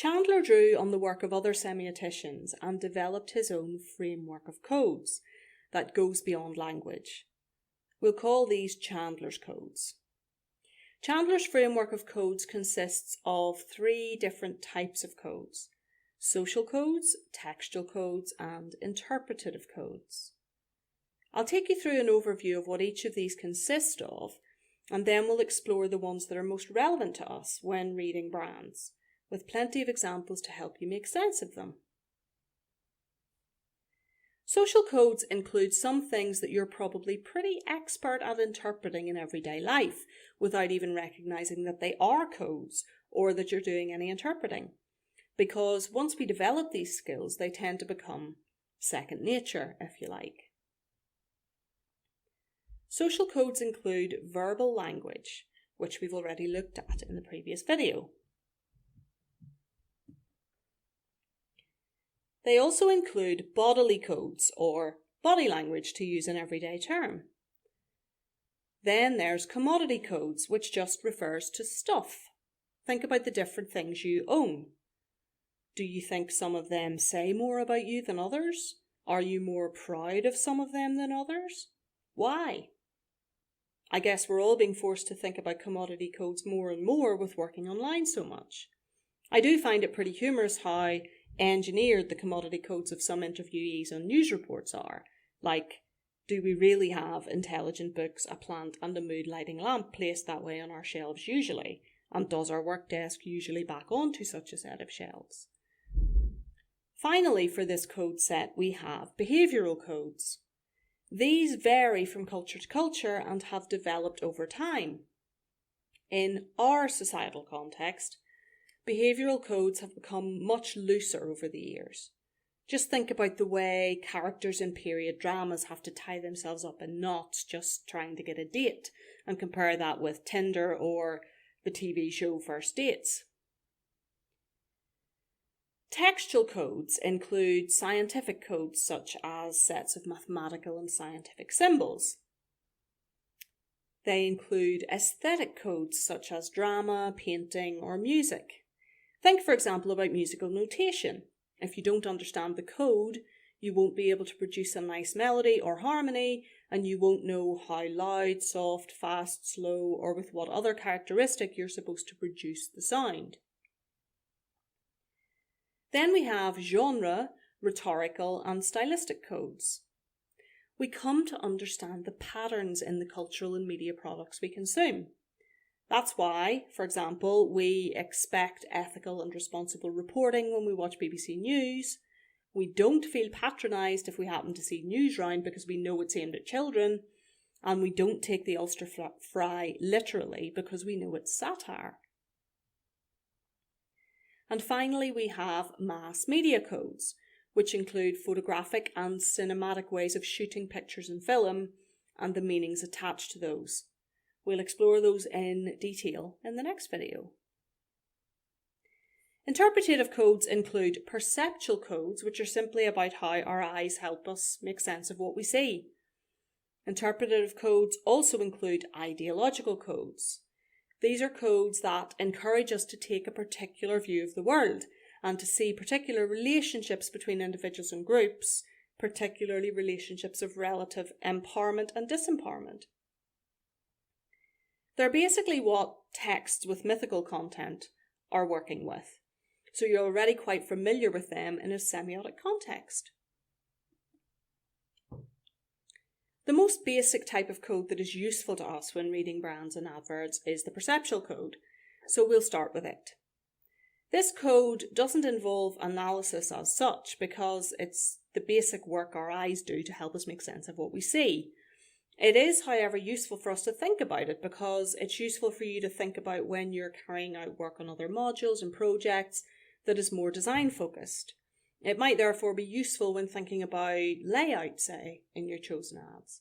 Chandler drew on the work of other semioticians and developed his own framework of codes that goes beyond language. We'll call these Chandler's codes. Chandler's framework of codes consists of 3 different types of codes: social codes, textual codes, and interpretive codes. I'll take you through an overview of what each of these consist of, and then we'll explore the ones that are most relevant to us when reading brands, with plenty of examples to help you make sense of them. Social codes include some things that you're probably pretty expert at interpreting in everyday life without even recognising that they are codes or that you're doing any interpreting. Because once we develop these skills, they tend to become second nature, if you like. Social codes include verbal language, which we've already looked at in the previous video. They also include bodily codes, or body language to use an everyday term. Then there's commodity codes, which just refers to stuff. Think about the different things you own. Do you think some of them say more about you than others? Are you more proud of some of them than others? Why? I guess we're all being forced to think about commodity codes more and more with working online so much. I do find it pretty humorous how engineered the commodity codes of some interviewees on news reports are. Like, do we really have intelligent books, a plant and a mood lighting lamp placed that way on our shelves usually? And does our work desk usually back onto such a set of shelves? Finally, for this code set, we have behavioural codes. These vary from culture to culture and have developed over time. In our societal context, behavioural codes have become much looser over the years. Just think about the way characters in period dramas have to tie themselves up in knots just trying to get a date, and compare that with Tinder or the TV show First Dates. Textual codes include scientific codes such as sets of mathematical and scientific symbols. They include aesthetic codes such as drama, painting, or music. Think, for example, about musical notation. If you don't understand the code, you won't be able to produce a nice melody or harmony, and you won't know how loud, soft, fast, slow, or with what other characteristic you're supposed to produce the sound. Then we have genre, rhetorical, and stylistic codes. We come to understand the patterns in the cultural and media products we consume. That's why, for example, we expect ethical and responsible reporting when we watch BBC News. We don't feel patronised if we happen to see Newsround because we know it's aimed at children. And we don't take the Ulster fry literally because we know it's satire. And finally, we have mass media codes, which include photographic and cinematic ways of shooting pictures and film and the meanings attached to those. We'll explore those in detail in the next video. Interpretive codes include perceptual codes, which are simply about how our eyes help us make sense of what we see. Interpretive codes also include ideological codes. These are codes that encourage us to take a particular view of the world and to see particular relationships between individuals and groups, particularly relationships of relative empowerment and disempowerment. They're basically what texts with mythical content are working with, so you're already quite familiar with them in a semiotic context. The most basic type of code that is useful to us when reading brands and adverts is the perceptual code, so we'll start with it. This code doesn't involve analysis as such because it's the basic work our eyes do to help us make sense of what we see. It is, however, useful for us to think about it because it's useful for you to think about when you're carrying out work on other modules and projects that is more design focused. It might therefore be useful when thinking about layout, say, in your chosen ads.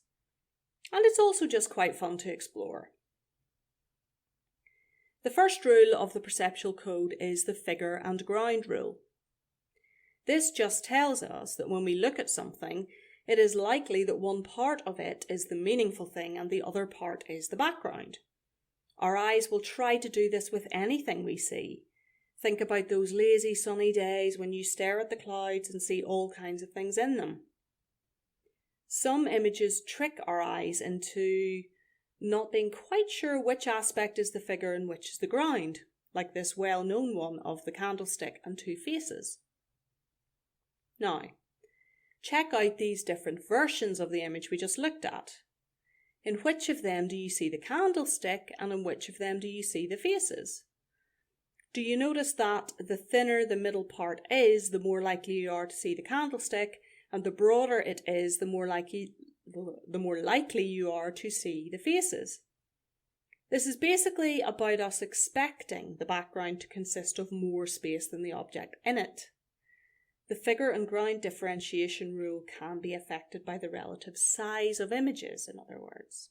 And it's also just quite fun to explore. The first rule of the perceptual code is the figure and ground rule. This just tells us that when we look at something, it is likely that one part of it is the meaningful thing and the other part is the background. Our eyes will try to do this with anything we see. Think about those lazy sunny days when you stare at the clouds and see all kinds of things in them. Some images trick our eyes into not being quite sure which aspect is the figure and which is the ground, like this well-known one of the candlestick and two faces. Now, check out these different versions of the image we just looked at. In which of them do you see the candlestick, and in which of them do you see the faces? Do you notice that the thinner the middle part is, the more likely you are to see the candlestick, and the broader it is, the more likely you are to see the faces? This is basically about us expecting the background to consist of more space than the object in it. The figure and ground differentiation rule can be affected by the relative size of images, in other words.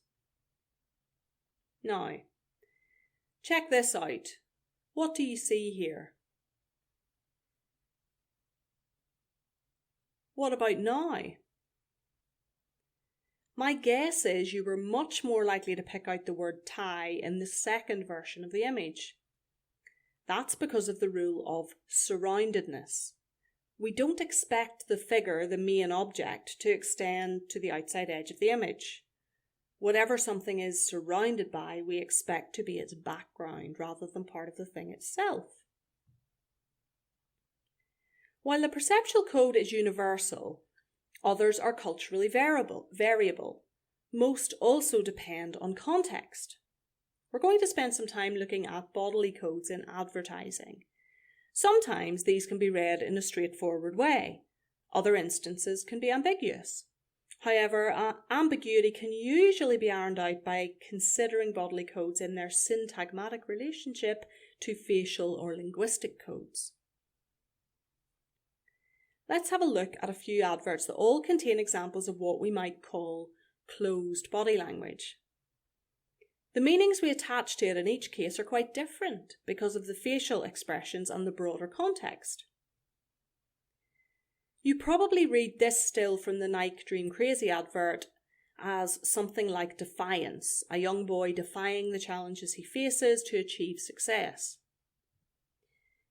Now, check this out. What do you see here? What about now? My guess is you were much more likely to pick out the word tie in the second version of the image. That's because of the rule of surroundedness. We don't expect the figure, the main object, to extend to the outside edge of the image. Whatever something is surrounded by, we expect to be its background rather than part of the thing itself. While the perceptual code is universal, others are culturally variable. Most also depend on context. We're going to spend some time looking at bodily codes in advertising. Sometimes these can be read in a straightforward way. Other instances can be ambiguous. However, ambiguity can usually be ironed out by considering bodily codes in their syntagmatic relationship to facial or linguistic codes. Let's have a look at a few adverts that all contain examples of what we might call closed body language. The meanings we attach to it in each case are quite different because of the facial expressions and the broader context. You probably read this still from the Nike Dream Crazy advert as something like defiance, a young boy defying the challenges he faces to achieve success.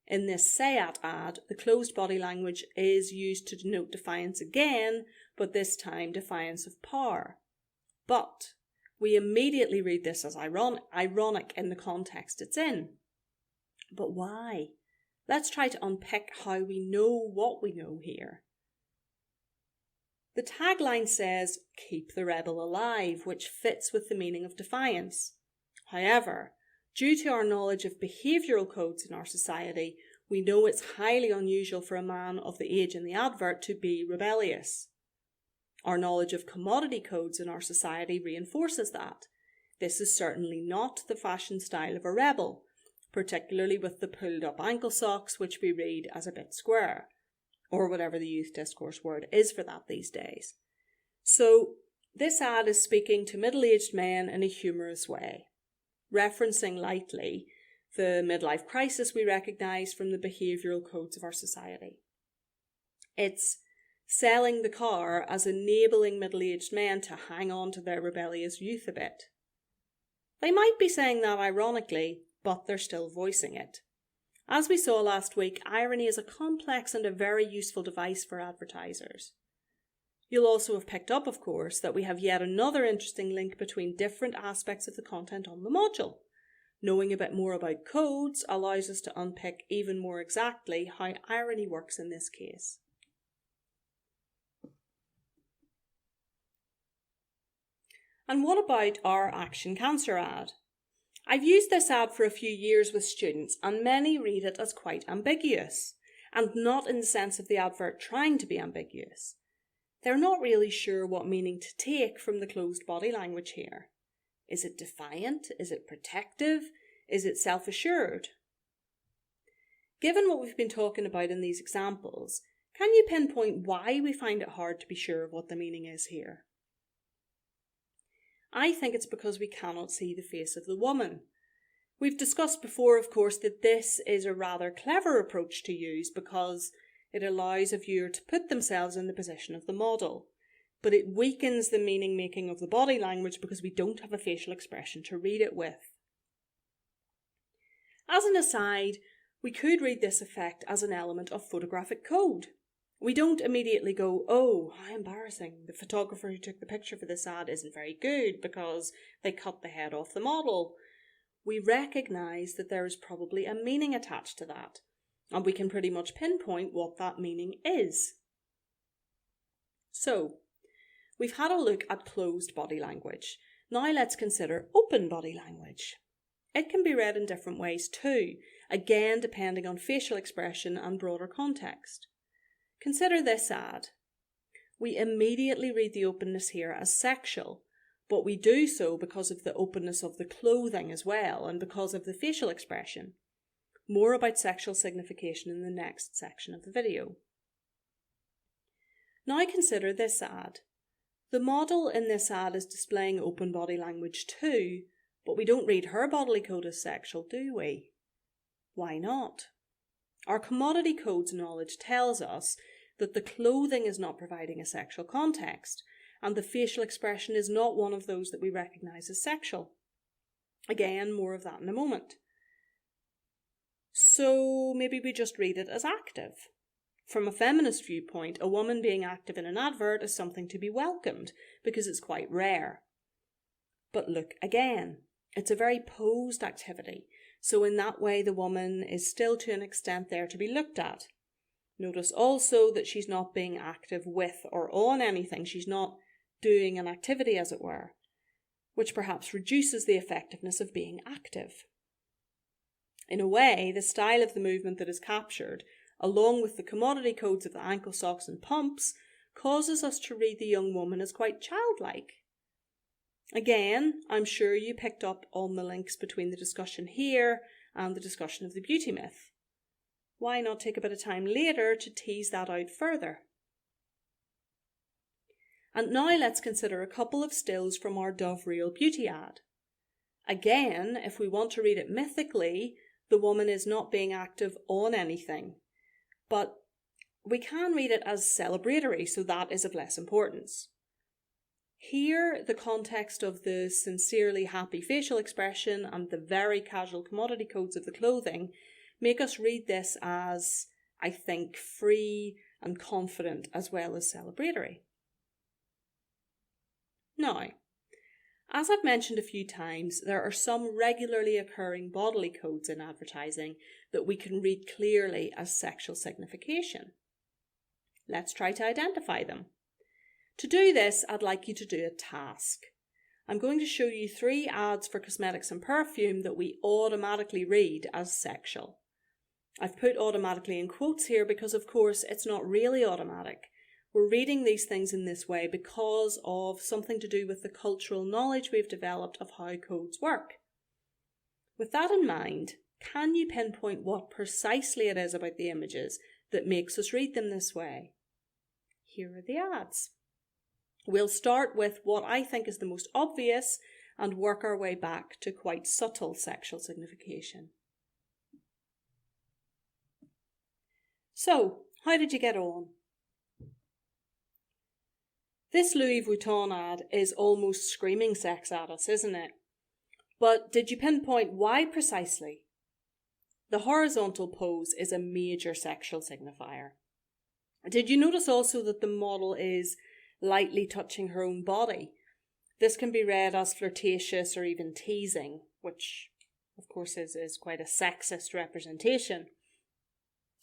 In this Sayat ad, the closed body language is used to denote defiance again, but this time defiance of power. But we immediately read this as ironic in the context it's in. But why? Let's try to unpick how we know what we know here. The tagline says, "Keep the rebel alive," which fits with the meaning of defiance. However, due to our knowledge of behavioural codes in our society, we know it's highly unusual for a man of the age in the advert to be rebellious. Our knowledge of commodity codes in our society reinforces that. This is certainly not the fashion style of a rebel, particularly with the pulled up ankle socks, which we read as a bit square, or whatever the youth discourse word is for that these days. So this ad is speaking to middle-aged men in a humorous way, referencing lightly the midlife crisis we recognise from the behavioural codes of our society. It's selling the car as enabling middle-aged men to hang on to their rebellious youth a bit. They might be saying that ironically, but they're still voicing it. As we saw last week, irony is a complex and a very useful device for advertisers. You'll also have picked up, of course, that we have yet another interesting link between different aspects of the content on the module. Knowing a bit more about codes allows us to unpick even more exactly how irony works in this case. And what about our Action Cancer ad? I've used this ad for a few years with students, and many read it as quite ambiguous, and not in the sense of the advert trying to be ambiguous. They're not really sure what meaning to take from the closed body language here. Is it defiant? Is it protective? Is it self-assured? Given what we've been talking about in these examples, can you pinpoint why we find it hard to be sure of what the meaning is here? I think it's because we cannot see the face of the woman. We've discussed before, of course, that this is a rather clever approach to use because it allows a viewer to put themselves in the position of the model, but it weakens the meaning making of the body language because we don't have a facial expression to read it with. As an aside, We could read this effect as an element of photographic code. We don't immediately go, oh, how embarrassing, the photographer who took the picture for this ad isn't very good because they cut the head off the model. We recognise that there is probably a meaning attached to that, and we can pretty much pinpoint what that meaning is. So, we've had a look at closed body language. Now let's consider open body language. It can be read in different ways too, again depending on facial expression and broader context. Consider this ad. We immediately read the openness here as sexual, but we do so because of the openness of the clothing as well and because of the facial expression. More about sexual signification in the next section of the video. Now consider this ad. The model in this ad is displaying open body language too, but we don't read her bodily code as sexual, do we? Why not? Our commodity codes knowledge tells us that the clothing is not providing a sexual context, and the facial expression is not one of those that we recognise as sexual. Again, more of that in a moment. So maybe we just read it as active. From a feminist viewpoint, a woman being active in an advert is something to be welcomed because it's quite rare. But look again, it's a very posed activity, so in that way the woman is still to an extent there to be looked at. Notice also that she's not being active with or on anything, she's not doing an activity as it were, which perhaps reduces the effectiveness of being active. In a way, the style of the movement that is captured, along with the commodity codes of the ankle socks and pumps, causes us to read the young woman as quite childlike. Again, I'm sure you picked up on the links between the discussion here and the discussion of the beauty myth. Why not take a bit of time later to tease that out further? And now let's consider a couple of stills from our Dove Real Beauty ad. Again, if we want to read it mythically, the woman is not being active on anything, but we can read it as celebratory, so that is of less importance. Here, the context of the sincerely happy facial expression and the very casual commodity codes of the clothing make us read this as, I think, free and confident as well as celebratory. Now, as I've mentioned a few times, there are some regularly occurring bodily codes in advertising that we can read clearly as sexual signification. Let's try to identify them. To do this, I'd like you to do a task. I'm going to show you 3 ads for cosmetics and perfume that we automatically read as sexual. I've put automatically in quotes here because, of course, it's not really automatic. We're reading these things in this way because of something to do with the cultural knowledge we've developed of how codes work. With that in mind, can you pinpoint what precisely it is about the images that makes us read them this way? Here are the ads. We'll start with what I think is the most obvious and work our way back to quite subtle sexual signification. So, how did you get on? This Louis Vuitton ad is almost screaming sex at us, isn't it? But did you pinpoint why precisely? The horizontal pose is a major sexual signifier. Did you notice also that the model is lightly touching her own body? This can be read as flirtatious or even teasing, which of course is quite a sexist representation.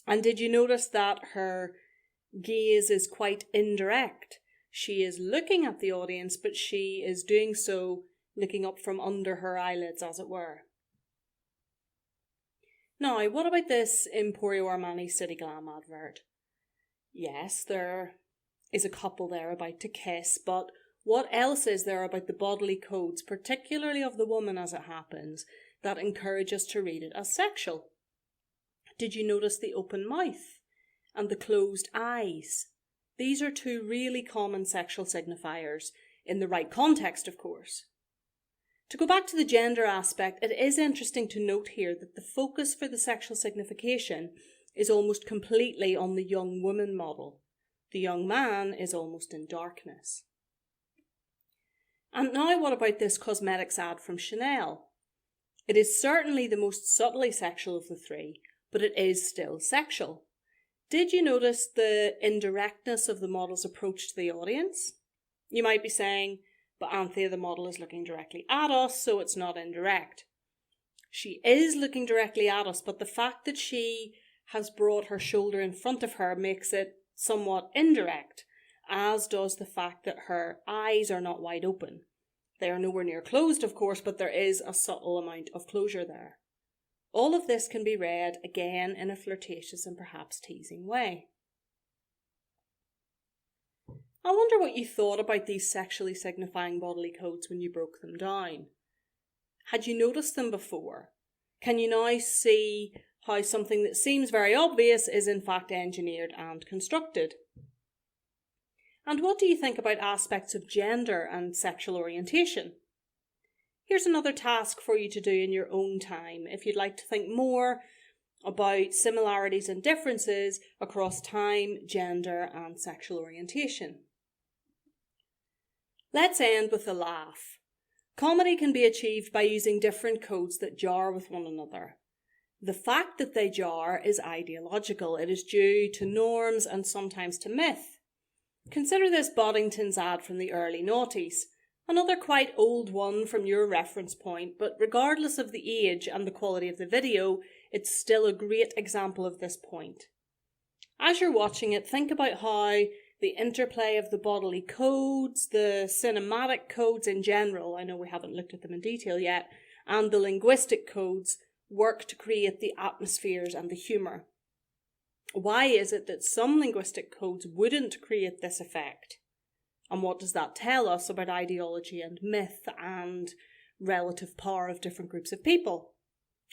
And did you notice that her gaze is quite indirect? She is looking at the audience, but she is doing so looking up from under her eyelids, as it were. Now, what about this Emporio Armani City Glam advert? Yes, there is a couple there about to kiss, but what else is there about the bodily codes, particularly of the woman as it happens, that encourage us to read it as sexual? Did you notice the open mouth and the closed eyes? These are 2 really common sexual signifiers, in the right context, of course. To go back to the gender aspect, it is interesting to note here that the focus for the sexual signification is almost completely on the young woman model. The young man is almost in darkness. And now what about this cosmetics ad from Chanel? It is certainly the most subtly sexual of the 3, but it is still sexual. Did you notice the indirectness of the model's approach to the audience? You might be saying, but Anthea, the model is looking directly at us, so it's not indirect. She is looking directly at us, but the fact that she has brought her shoulder in front of her makes it somewhat indirect, as does the fact that her eyes are not wide open. They are nowhere near closed, of course, but there is a subtle amount of closure there. All of this can be read, again, in a flirtatious and perhaps teasing way. I wonder what you thought about these sexually signifying bodily codes when you broke them down. Had you noticed them before? Can you now see how something that seems very obvious is in fact engineered and constructed? And what do you think about aspects of gender and sexual orientation? Here's another task for you to do in your own time if you'd like to think more about similarities and differences across time, gender and sexual orientation. Let's end with a laugh. Comedy can be achieved by using different codes that jar with one another. The fact that they jar is ideological. It is due to norms and sometimes to myth. Consider this Boddington's ad from the early noughties. Another quite old one from your reference point, but regardless of the age and the quality of the video, it's still a great example of this point. As you're watching it, think about how the interplay of the bodily codes, the cinematic codes in general, I know we haven't looked at them in detail yet, and the linguistic codes work to create the atmospheres and the humour. Why is it that some linguistic codes wouldn't create this effect? And what does that tell us about ideology and myth and relative power of different groups of people?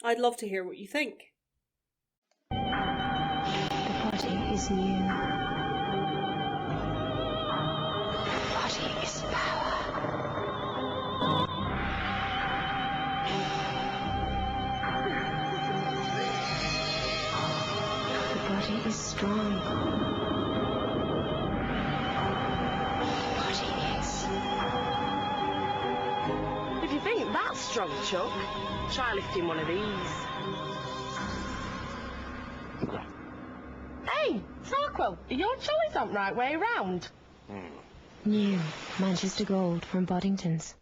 I'd love to hear what you think. The body is new. The body is power. The body is strong. If you think that's strong, Chuck, try lifting one of these. Hey, Tarquil, your trolleys aren't right way round. New Manchester Gold from Boddington's.